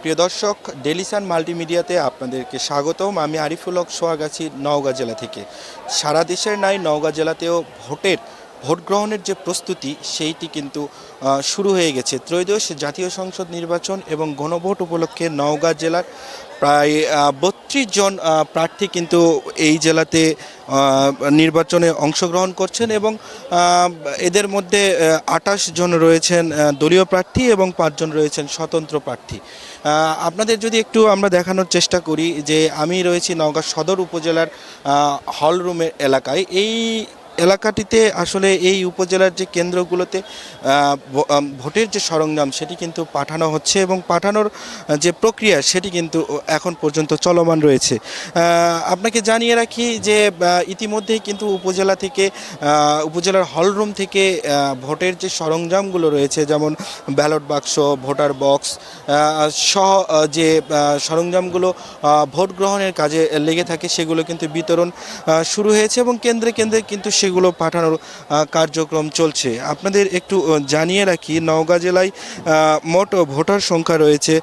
প্রিয় দর্শক, Daily Sun মাল্টিমিডিয়াতে আপনাদেরকে স্বাগতম। আমি আরিফুল হক সোহাগাছি, নওগাঁ জেলা থেকে। সারা দেশের নাই নওগাঁ জেলাতেও ভোট গ্রহণের যে প্রস্তুতি সেইটি কিন্তু শুরু হয়ে গেছে। ত্রয়োদশ জাতীয় সংসদ নির্বাচন এবং গণভোট উপলক্ষে নওগাঁ জেলার প্রায় ৩২ জন প্রার্থী কিন্তু এই জেলাতে নির্বাচনে অংশগ্রহণ করছেন এবং এদের মধ্যে ২৮ জন রয়েছেন দলীয় প্রার্থী এবং ৫ জন রয়েছেন স্বতন্ত্র প্রার্থী। আপনাদের যদি একটু আমরা দেখানোর চেষ্টা করি যে আমি রয়েছি নওগাঁ সদর উপজেলার হলরুমের এলাকায়। এই এলাকাটিতে আসলে এই উপজেলার যে কেন্দ্রগুলোতে ভোটের যে সরঞ্জাম সেটি কিন্তু পাঠানো হচ্ছে এবং পাঠানোর যে প্রক্রিয়া সেটি কিন্তু এখন পর্যন্ত চলমান রয়েছে। আপনাকে জানিয়ে রাখি যে ইতিমধ্যেই কিন্তু উপজেলার হলরুম থেকে ভোটের যে সরঞ্জামগুলো রয়েছে, যেমন ব্যালট বাক্স, ভোটার বক্স সহ যে সরঞ্জামগুলো ভোট গ্রহণের কাজে লেগে থাকে সেগুলো কিন্তু বিতরণ শুরু হয়েছে এবং কেন্দ্রে কেন্দ্রে কিন্তু সেগুলো পাঠানোর কার্যক্রম চলছে। আপনাদের একটু জানিয়ে রাখি, নওগাঁ জেলায় মোট ভোটার সংখ্যা রয়েছে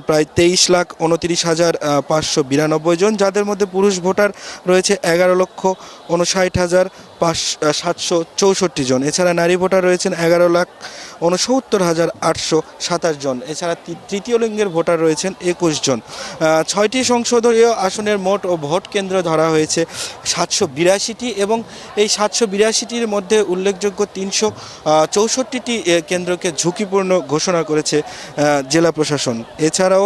প্রায় ২৩,২৯,৫৯২ জন, যাদের মধ্যে পুরুষ ভোটার রয়েছে ১১,৫৭,৭৬৪ জন। এছাড়া নারী ভোটার রয়েছেন ১১,৬৯,৮২৭ জন। এছাড়া তৃতীয় লিঙ্গের ভোটার রয়েছেন ২১ জন। ৬টি সংসদীয় আসনের মোট ভোট কেন্দ্র ধরা হয়েছে ৭৮২টি এবং এই ৭৮২টির মধ্যে উল্লেখযোগ্য ৩৬৪টি কেন্দ্রকে ঝুঁকিপূর্ণ ঘোষণা করেছে জেলা প্রশাসন। এছাড়াও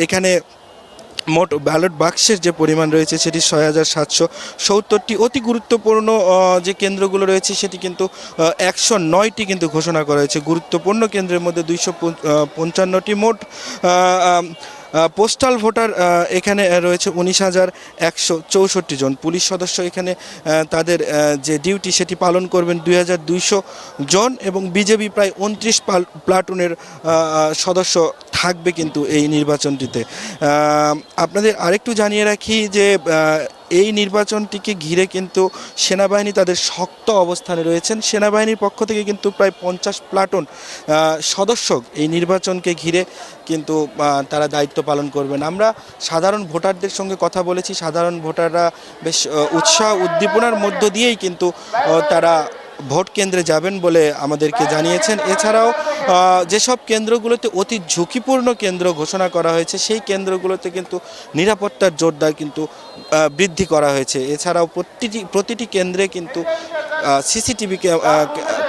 এখানে মোট ব্যালট বাক্সের যে পরিমাণ রয়েছে সেটি ৬,৭৭০টি। অতি গুরুত্বপূর্ণ যে কেন্দ্রগুলো রয়েছে সেটি কিন্তু ১০৯টি কিন্তু ঘোষণা করা হয়েছে। গুরুত্বপূর্ণ কেন্দ্রের মধ্যে ২৫৫টি। মোট পোস্টাল ভোটার এখানে রয়েছে ১৯,১৬৪ জন। পুলিশ সদস্য এখানে তাদের যে ডিউটি সেটি পালন করবেন ২,২০০ জন এবং বিজেপি প্রায় ২৯ প্লাটুনের সদস্য থাকবে কিন্তু এই নির্বাচনটিতে। আপনাদের আরেকটু জানিয়ে রাখি যে এই নির্বাচনটিকে ঘিরে কিন্তু সেনাবাহিনী তাদের শক্ত অবস্থানে রয়েছেন। সেনাবাহিনীর পক্ষ থেকে কিন্তু প্রায় ৫০ প্লাটুন সদস্য এই নির্বাচনকে ঘিরে কিন্তু তারা দায়িত্ব পালন করবেন। আমরা সাধারণ ভোটারদের সঙ্গে কথা বলেছি। সাধারণ ভোটাররা বেশ উৎসাহ উদ্দীপনার মধ্য দিয়েই কিন্তু তারা ভোট কেন্দ্রে যাবেন বলে আমাদেরকে জানিয়েছেন। এছাড়াও যেসব কেন্দ্রগুলোতে অতি ঝুঁকিপূর্ণ কেন্দ্র ঘোষণা করা হয়েছে সেই কেন্দ্রগুলোতে কিন্তু নিরাপত্তার জোরদার কিন্তু বৃদ্ধি করা হয়েছে। এছাড়াও প্রতিটি কেন্দ্রে কিন্তু সিসিটিভি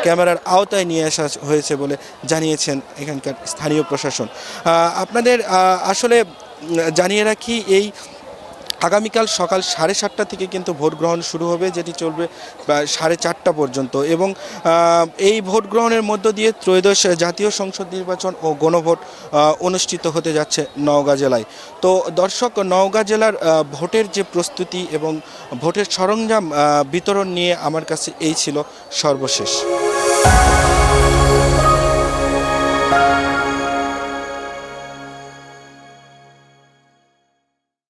ক্যামেরার আওতায় নিয়ে আসা হয়েছে বলে জানিয়েছেন এখানকার স্থানীয় প্রশাসন। আপনাদের আসলে জানিয়ে রাখি, এই আগামীকাল সকাল 7:30 থেকে কিন্তু ভোট গ্রহণ শুরু হবে, যেটি চলবে 4:30 পর্যন্ত এবং এই ভোট গ্রহণের মধ্য দিয়ে ত্রয়োদশ জাতীয় সংসদ নির্বাচন ও গণভোট অনুষ্ঠিত হতে যাচ্ছে নওগাঁ জেলায়। তো দর্শক, নওগাঁ জেলার ভোটের যে প্রস্তুতি এবং ভোটের সরঞ্জাম বিতরণ নিয়ে আমার কাছে এই ছিল সর্বশেষ।